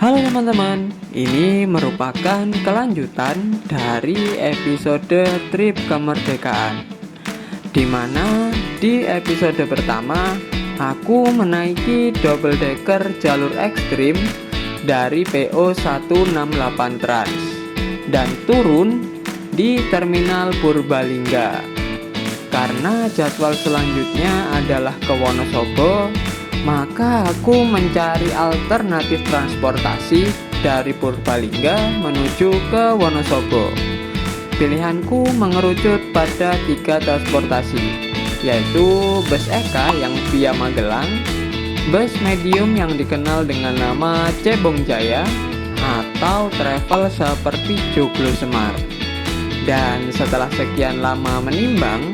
Halo teman-teman, ini merupakan kelanjutan dari episode Trip Kemerdekaan, dimana di episode pertama aku menaiki double decker jalur ekstrim dari PO 168 Trans dan turun di Terminal Purbalingga. Karena jadwal selanjutnya adalah ke Wonosobo, maka aku mencari alternatif transportasi dari Purbalingga menuju ke Wonosobo. Pilihanku mengerucut pada 3 transportasi, yaitu bus Eka yang via Magelang, bus medium yang dikenal dengan nama Cebong Jaya, atau travel seperti Joglo Semar. Dan setelah sekian lama menimbang,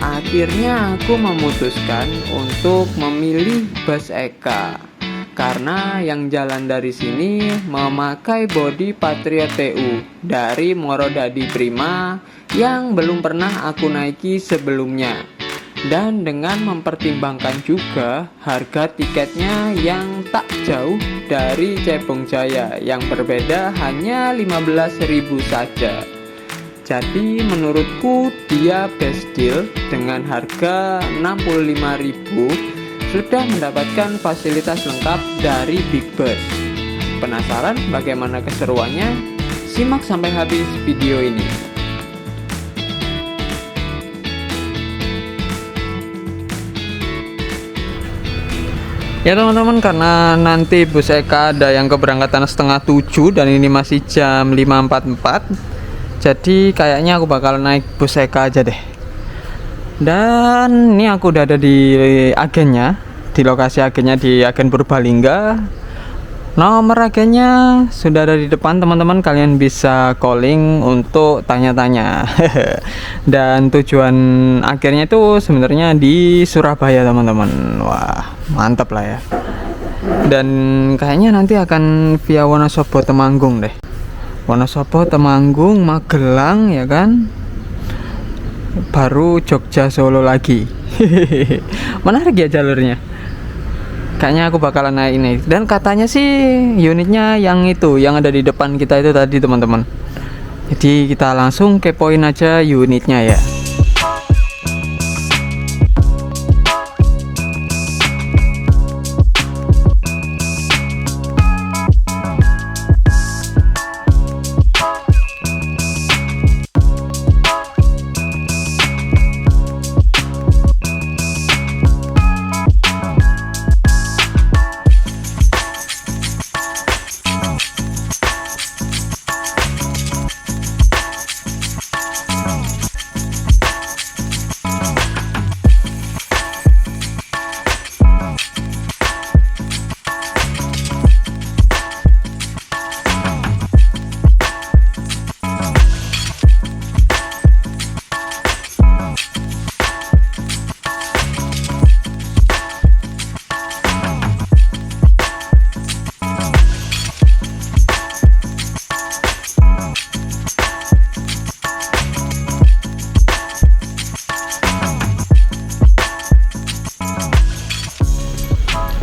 akhirnya aku memutuskan untuk memilih bus Eka karena yang jalan dari sini memakai bodi Patriot TU dari Morodadi Prima yang belum pernah aku naiki sebelumnya. Dan dengan mempertimbangkan juga harga tiketnya yang tak jauh dari Cebong Jaya yang berbeda hanya 15.000 saja. Jadi menurutku dia best deal dengan harga 65.000 sudah mendapatkan fasilitas lengkap dari Big Bus. Penasaran bagaimana keseruannya? Simak sampai habis video ini. Ya teman-teman, karena nanti bus Eka ada yang keberangkatan setengah 7 dan ini masih jam 5.44, jadi kayaknya aku bakal naik bus Eka aja deh. Dan ini aku udah ada di agennya, di lokasi agennya di agen Purbalingga. Nomor agennya sudah ada di depan teman-teman, kalian bisa calling untuk tanya-tanya. Dan tujuan akhirnya itu sebenarnya di Surabaya teman-teman. Wah, mantap lah ya. Dan kayaknya nanti akan via Wonosobo Temanggung deh. Wonosobo, Temanggung, Magelang ya kan, baru Jogja Solo lagi. Menarik ya jalurnya. Kayaknya aku bakalan naik ini. Dan katanya sih unitnya yang itu, yang ada di depan kita itu tadi teman-teman. Jadi kita langsung kepoin aja unitnya ya.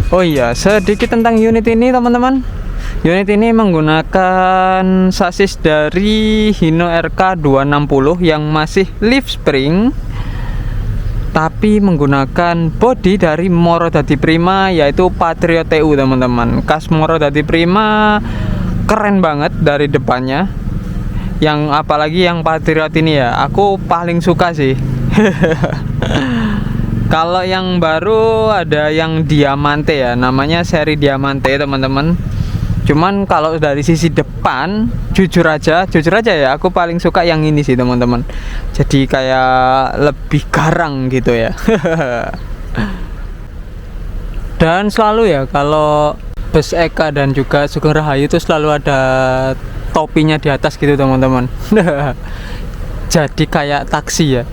Oh iya, sedikit tentang unit ini teman-teman. Unit ini menggunakan sasis dari Hino RK 260 yang masih leaf spring, tapi menggunakan bodi dari Morodadi Prima yaitu Patriot TU teman-teman. Kas Morodadi Prima keren banget dari depannya. Yang apalagi yang Patriot ini ya, aku paling suka sih. Kalau yang baru ada yang Diamante ya, namanya seri Diamante teman-teman. Cuman kalau dari sisi depan, jujur aja ya, aku paling suka yang ini sih teman-teman. Jadi kayak lebih garang gitu ya. Dan selalu ya kalau bus Eka dan juga Sugeng Rahayu itu selalu ada topinya di atas gitu teman-teman. Jadi kayak taksi ya.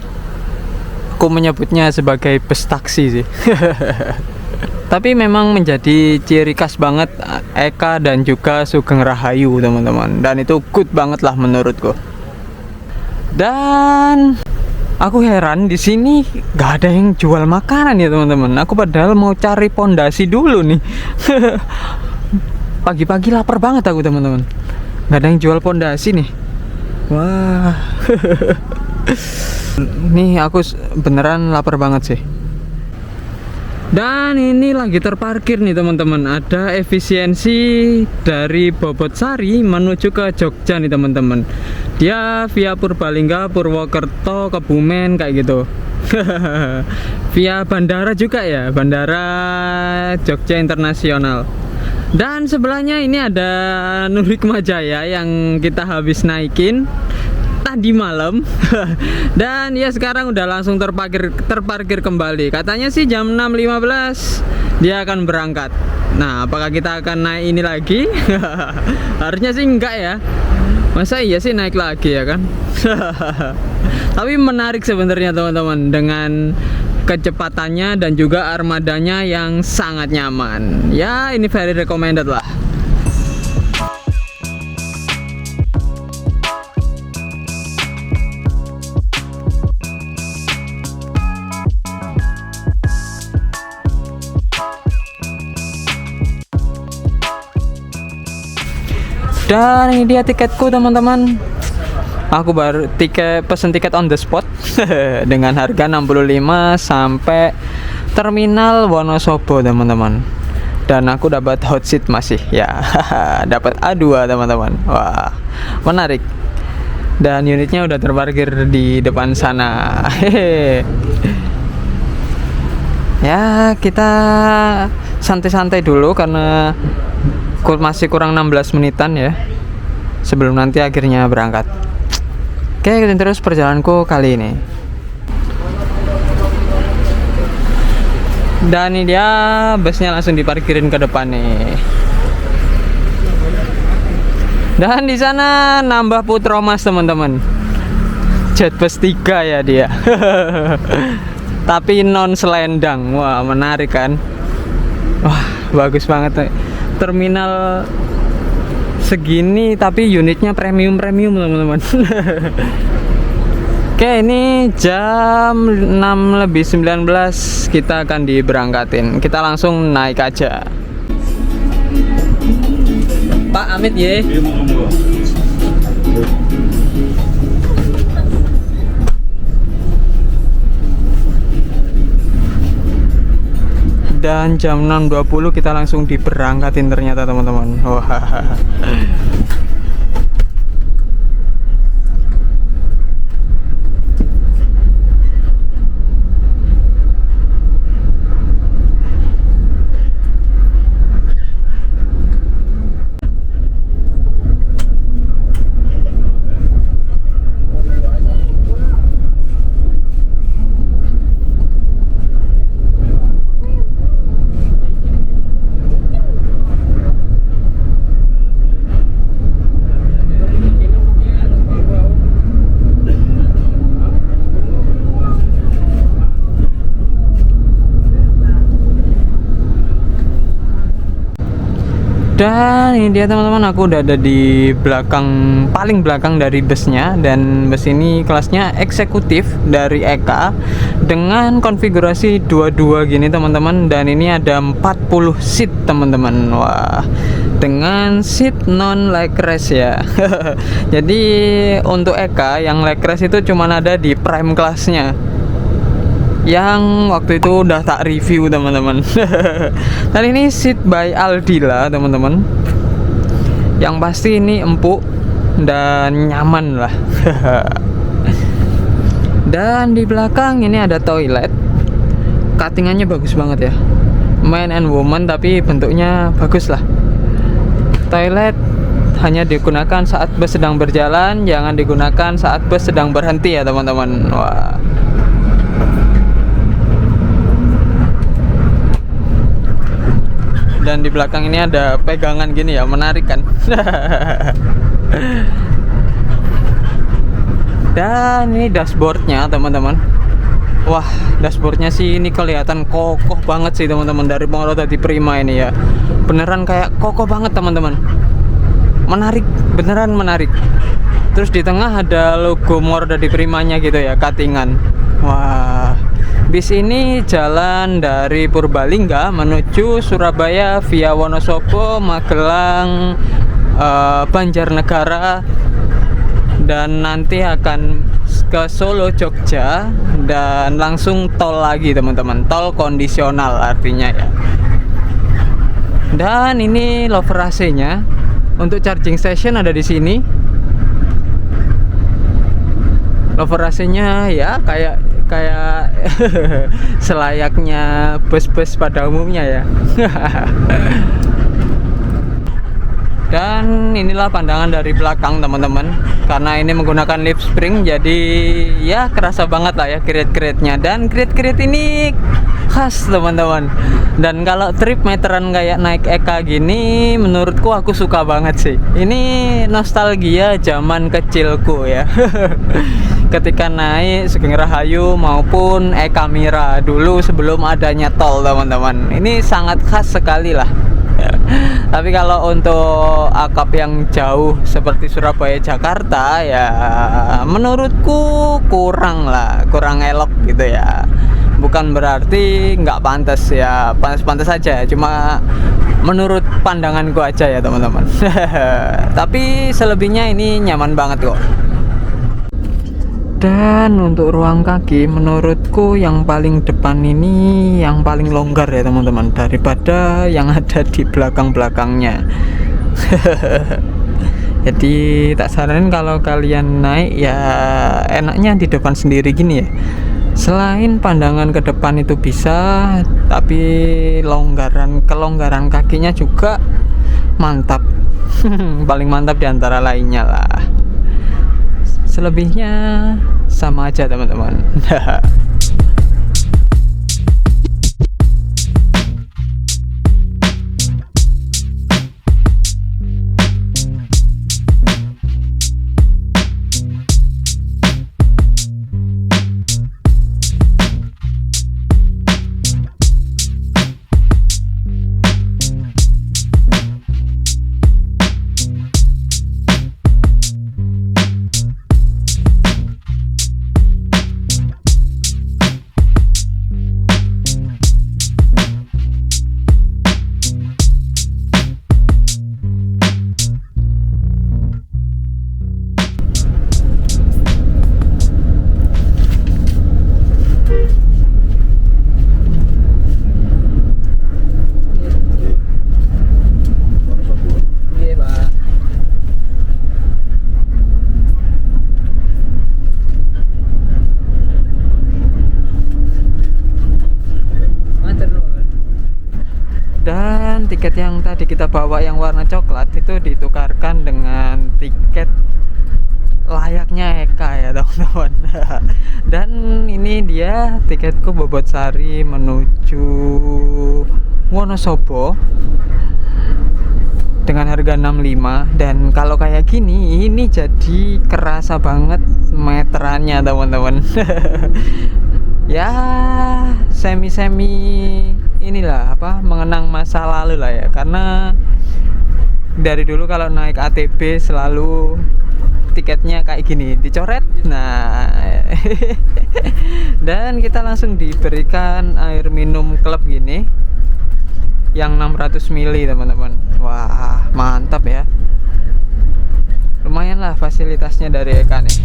Aku menyebutnya sebagai bus taksi sih. Tapi memang menjadi ciri khas banget Eka dan juga Sugeng Rahayu teman-teman. Dan itu good banget lah menurutku. Dan aku heran di sini gak ada yang jual makanan ya teman-teman. Aku padahal mau cari pondasi dulu nih. Pagi-pagi lapar banget aku teman-teman. Nggak ada yang jual pondasi nih. Wah. Nih aku beneran lapar banget sih. Dan ini lagi terparkir nih teman-teman. Ada efisiensi dari Bobotsari menuju ke Jogja nih teman-teman. Dia via Purbalingga, Purwokerto, Kebumen kayak gitu. Via bandara juga ya, Bandara Jogja Internasional. Dan sebelahnya ini ada Nur Hikmah yang kita habis naikin tadi malam. Dan ya sekarang udah langsung terparkir kembali. Katanya sih jam 6.15 dia akan berangkat. Nah, apakah kita akan naik ini lagi? Harusnya sih enggak ya. Masa iya sih naik lagi ya kan? Tapi menarik sebenarnya teman-teman, dengan kecepatannya dan juga armadanya yang sangat nyaman. Ya, ini very recommended lah. Dan ini dia tiketku teman-teman. Aku baru pesen tiket on the spot dengan harga 65 sampai terminal Wonosobo teman-teman. Dan aku dapat hot seat masih ya. Dapat A2 teman-teman. Wah, menarik. Dan unitnya udah terparkir di depan sana. Ya, kita santai-santai dulu karena masih kurang 16 menitan ya sebelum nanti akhirnya berangkat. Oke, ikutin terus perjalananku kali ini. Dan ini dia busnya langsung diparkirin ke depan nih. Dan di sana nambah Putromas teman-teman. Jet bus 3 ya dia. Tapi non selendang. Wah, menarik kan? Wah, bagus banget. Terminal segini tapi unitnya premium teman-teman. Oke, ini jam 6.19 kita akan diberangkatin. Kita langsung naik aja. Pak Amit ye. Dan jam 6.20 kita langsung diberangkatin ternyata teman-teman. Wah. Dan ini dia teman-teman, aku udah ada di paling belakang dari busnya. Dan bus ini kelasnya eksekutif dari EKA dengan konfigurasi 22 gini teman-teman. Dan ini ada 40 seat teman-teman. Wah, dengan seat non leg rest ya. Jadi untuk EKA yang leg rest itu cuma ada di prime kelasnya, yang waktu itu udah tak review teman-teman. Dan ini seat by Aldila teman-teman. Yang pasti ini empuk dan nyaman lah. Dan di belakang ini ada toilet. Cuttingannya bagus banget ya, man and woman, tapi bentuknya bagus lah. Toilet hanya digunakan saat bus sedang berjalan, jangan digunakan saat bus sedang berhenti ya teman-teman. Wah. Dan di belakang ini ada pegangan gini ya, menarik kan. Dan ini dashboardnya teman-teman. Wah, dashboardnya sih ini kelihatan kokoh banget sih teman-teman, dari Marodadi Prima ini ya. Beneran kayak kokoh banget teman-teman. Menarik, beneran menarik. Terus di tengah ada logo Marodadi Primanya gitu ya, cuttingan. Wah, Bis ini jalan dari Purbalingga menuju Surabaya via Wonosobo, Magelang, Banjarnegara, dan nanti akan ke Solo, Jogja, dan langsung tol lagi teman-teman, tol kondisional artinya ya. Dan ini lover AC-nya. Untuk charging station ada di sini. Lover AC-nya ya kayak selayaknya bus-bus pada umumnya ya. Dan inilah pandangan dari belakang teman-teman, karena ini menggunakan lip spring jadi ya kerasa banget lah ya keret-keretnya. Dan keret-keret ini khas teman-teman. Dan kalau trip meteran kayak naik Eka gini, menurutku aku suka banget sih. Ini nostalgia zaman kecilku ya. Ketika naik Sugeng Rahayu maupun Eka Mira dulu sebelum adanya tol teman-teman, ini sangat khas sekali lah. Tapi kalau untuk akap yang jauh seperti Surabaya Jakarta ya menurutku kurang elok gitu ya. Bukan berarti nggak pantas ya, pantas saja, cuma menurut pandanganku aja ya teman-teman. Tapi selebihnya ini nyaman banget kok. Dan untuk ruang kaki menurutku yang paling depan ini yang paling longgar ya teman-teman, daripada yang ada di belakang-belakangnya. Jadi tak saranin kalau kalian naik ya enaknya di depan sendiri gini ya. Selain pandangan ke depan itu bisa, tapi kelonggaran kakinya juga mantap. Paling mantap diantara lainnya lah. Selebihnya sama aja teman-teman. Dan tiket yang tadi kita bawa yang warna coklat itu ditukarkan dengan tiket layaknya Eka ya teman-teman. Dan ini dia tiketku bobot sari menuju Wonosobo dengan harga 65. Dan kalau kayak gini ini jadi kerasa banget meterannya teman-teman. Ya semi inilah mengenang masa lalu lah ya, karena dari dulu kalau naik ATB selalu tiketnya kayak gini dicoret. Nah dan kita langsung diberikan air minum klub gini yang 600 ml teman-teman. Wah mantap ya, lumayan lah fasilitasnya dari Eka nih.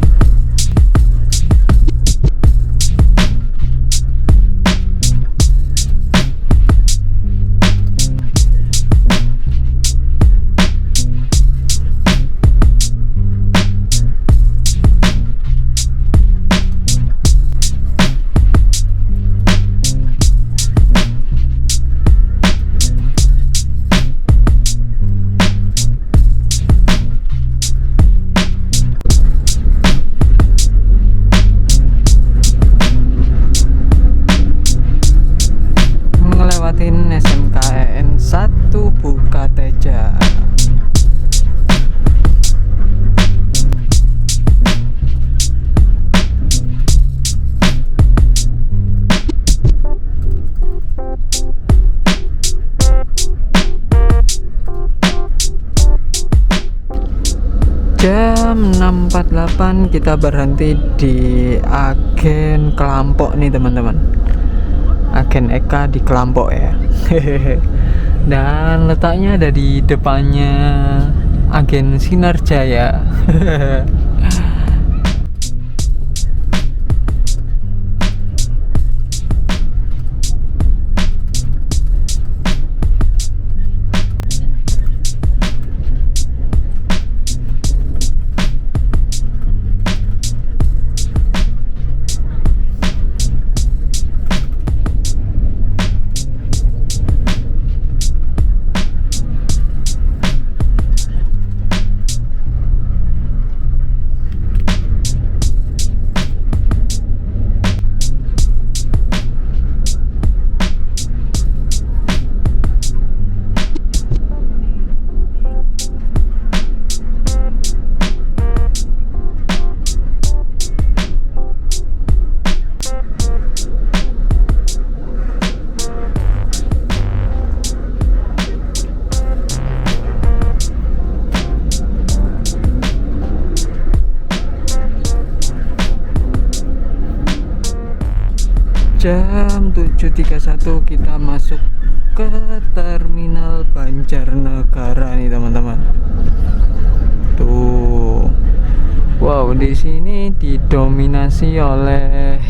SMKN 1 Bukateja. Jam 6.48 kita berhenti di Agen Kelampok nih teman-teman. Agen Eka di Kelampok ya. Dan letaknya ada di depannya Agen Sinar Jaya. Jam 7.31 kita masuk ke Terminal Banjarnegara nih teman-teman. Tuh. Wow, di sini didominasi oleh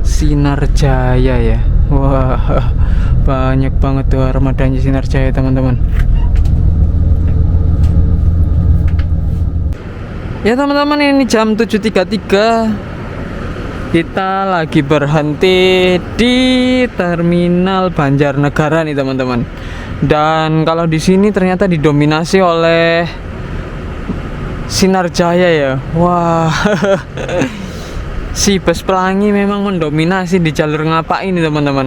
Sinar Jaya ya. Wah, banyak banget tuh armadanya Sinar Jaya teman-teman. Ya teman-teman, ini jam 7.33. Kita lagi berhenti di Terminal Banjarnegara nih teman-teman. Dan kalau di sini ternyata didominasi oleh Sinar Jaya ya. Wah. Si bus pelangi memang mendominasi di jalur Ngapak ini teman-teman.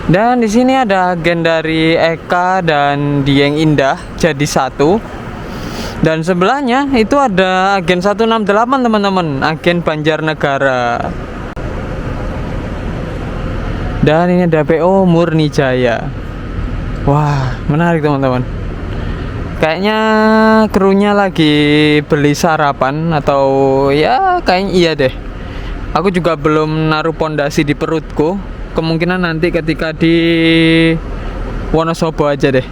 Dan di sini ada agen dari Eka dan Dieng Indah jadi satu. Dan sebelahnya itu ada agen 168 teman-teman, agen Banjarnegara. Dan ini ada PO Murni Jaya. Wah, menarik teman-teman. Kayaknya krunya lagi beli sarapan atau ya kayaknya iya deh. Aku juga belum naruh pondasi di perutku. Kemungkinan nanti ketika di Wonosobo aja deh.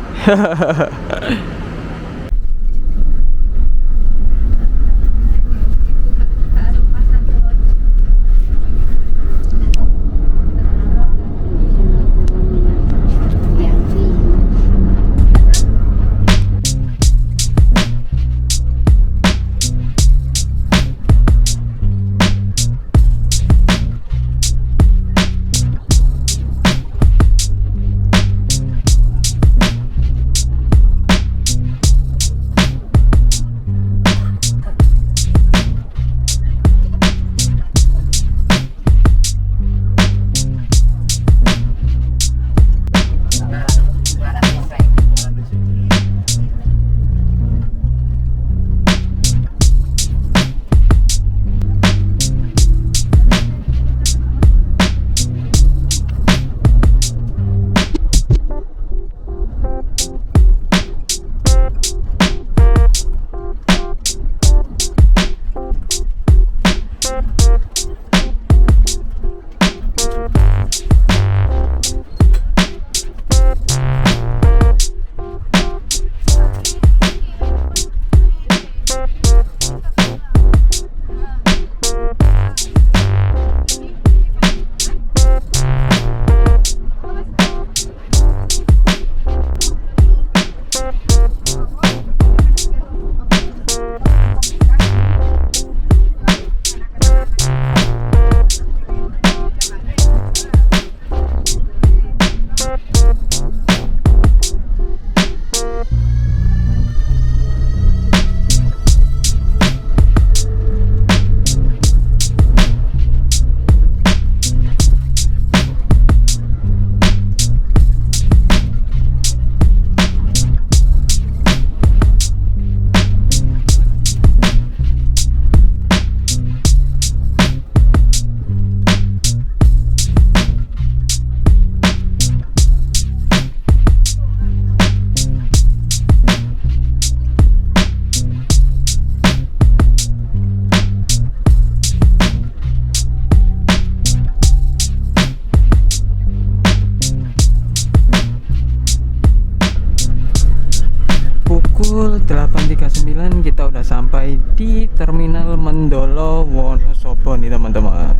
sudah sampai di Terminal Mendolo Wonosobo nih teman-teman.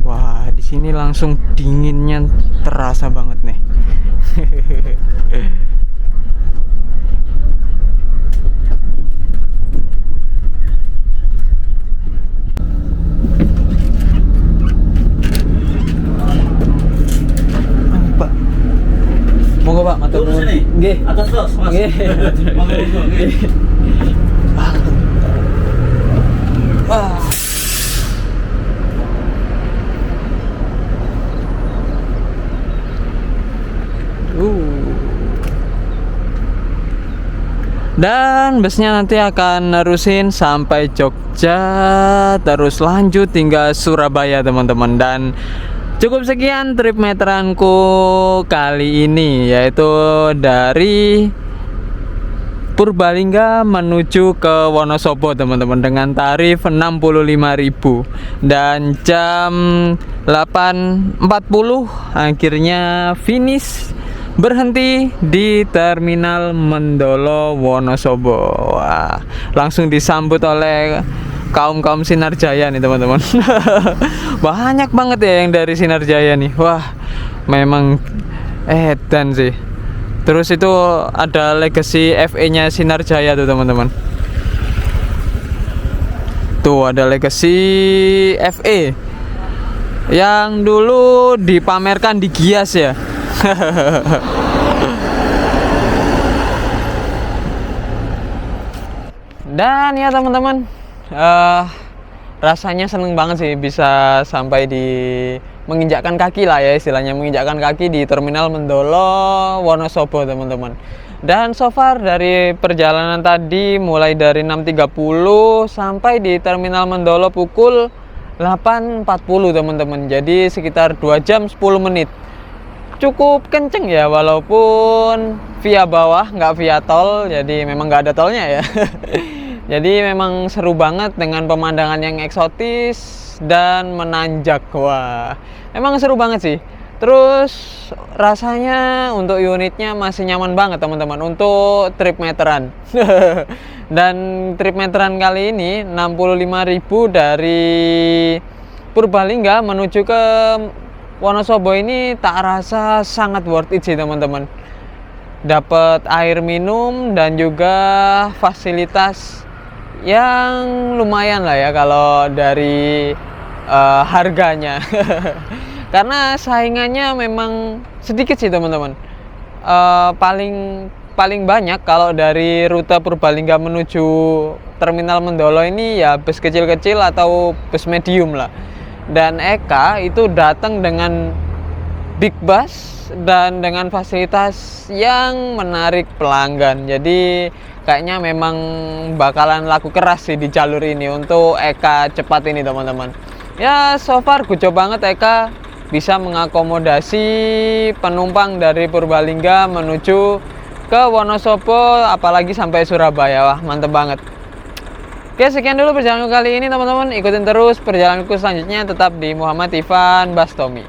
Wah, di sini langsung dinginnya terasa banget nih. Pak. Monggo Pak, matur nuwun. Nggih. Atas Mas. Nggih. Monggo nggih. Wah. Dan busnya nanti akan nerusin sampai Jogja, terus lanjut hingga Surabaya teman-teman. Dan cukup sekian trip meteranku kali ini, yaitu dari Purbalingga menuju ke Wonosobo teman-teman, dengan tarif 65.000. Dan jam 8.40 akhirnya finish, berhenti di Terminal Mendolo Wonosobo. Wah, langsung disambut oleh kaum Sinar Jaya nih teman-teman. Banyak banget ya yang dari Sinar Jaya nih. Wah, memang edan sih. Terus itu ada legacy FE-nya Sinar Jaya tuh teman-teman. Tuh ada legacy FE yang dulu dipamerkan di Gias ya. Dan ya teman-teman, rasanya seneng banget sih bisa sampai di menginjakkan kaki lah ya, istilahnya menginjakkan kaki di Terminal Mendolo Wonosobo teman-teman. Dan so far dari perjalanan tadi mulai dari 6.30 sampai di Terminal Mendolo pukul 8.40 teman-teman. Jadi sekitar 2 jam 10 menit. Cukup kenceng ya, walaupun via bawah, nggak via tol, jadi memang nggak ada tolnya ya. Jadi memang seru banget dengan pemandangan yang eksotis dan menanjak. Wah, memang seru banget sih. Terus rasanya untuk unitnya masih nyaman banget teman-teman untuk trip meteran. Dan trip meteran kali ini 65.000 dari Purbalingga menuju ke Wonosobo ini tak rasa sangat worth it sih teman-teman. Dapat air minum dan juga fasilitas yang lumayan lah ya kalau dari harganya. Karena saingannya memang sedikit sih teman-teman. Paling banyak kalau dari rute Purbalingga menuju Terminal Mendolo ini ya bus kecil-kecil atau bus medium lah. Dan Eka itu datang dengan big bus dan dengan fasilitas yang menarik pelanggan. Jadi kayaknya memang bakalan laku keras sih di jalur ini untuk Eka cepat ini teman-teman. Ya so far gujo banget Eka bisa mengakomodasi penumpang dari Purbalingga menuju ke Wonosobo, apalagi sampai Surabaya. Wah, mantep banget. Oke, sekian dulu perjalananku kali ini teman-teman. Ikutin terus perjalananku selanjutnya tetap di Muhammad Ivan Bastomi.